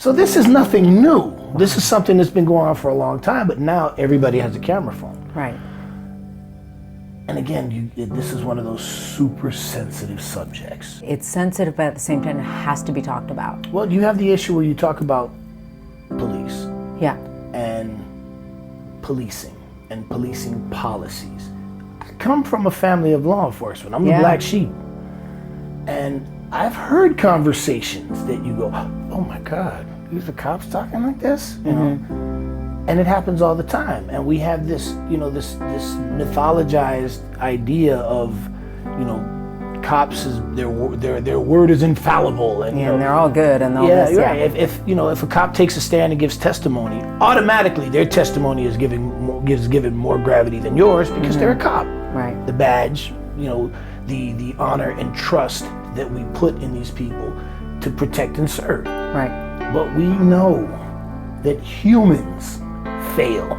So this is nothing new. Wow. This is something that's been going on for a long time, but now everybody has a camera phone. Right. And again, this is one of those super sensitive subjects. It's sensitive, but at the same time, it has to be talked about. Well, you have the issue where you talk about police. Yeah. And policing and policing policies. I come from a family of law enforcement. I'm the black sheep. And I've heard conversations that you go, oh my God, these are cops talking like this? You know? And it happens all the time. And we have this, this mythologized idea of, cops is their word is infallible, and they're all good and all this. Right. If a cop takes a stand and gives testimony, automatically their testimony is given more gravity than yours because they're a cop. Right. The badge, the honor and trust that we put in these people to protect and serve. Right. But we know that humans fail,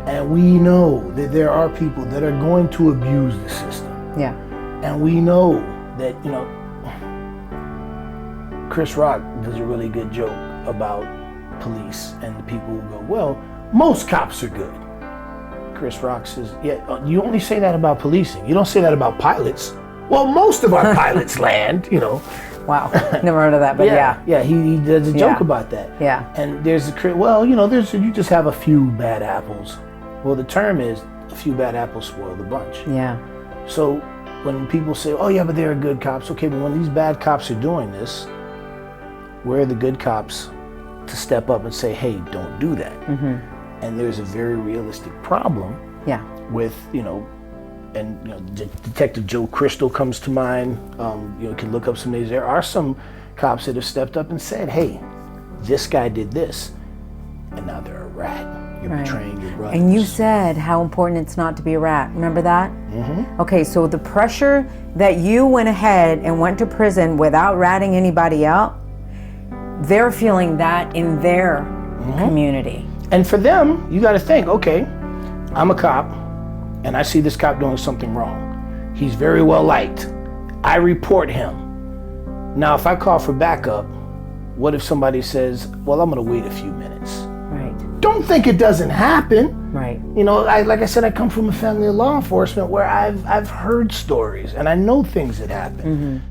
and we know that there are people that are going to abuse the system. Yeah. And we know that, Chris Rock does a really good joke about police and the people who go, well, most cops are good. Chris Rock says, yeah, you only say that about policing. You don't say that about pilots. Well, most of our pilots land, Wow, never heard of that, but yeah. Yeah, he does a joke about that. Yeah. And there's you just have a few bad apples. Well, the term is a few bad apples spoil the bunch. Yeah. So when people say, oh yeah, but they're good cops, okay, but when these bad cops are doing this, where are the good cops to step up and say, hey, don't do that? And there's a very realistic problem with, Detective Joe Crystal comes to mind. You can look up some names. There are some cops that have stepped up and said, hey, this guy did this, and now they're a rat. You're betraying your brothers. And you said how important it's not to be a rat. Remember that? Okay, so the pressure that you went ahead and went to prison without ratting anybody out, they're feeling that in their community. And for them, you got to think, okay, I'm a cop, and I see this cop doing something wrong. He's very well liked. I report him. Now, if I call for backup, what if somebody says, well, I'm going to wait a few minutes? Right. Don't think it doesn't happen. Right. Like I said, I come from a family of law enforcement where I've heard stories and I know things that happen.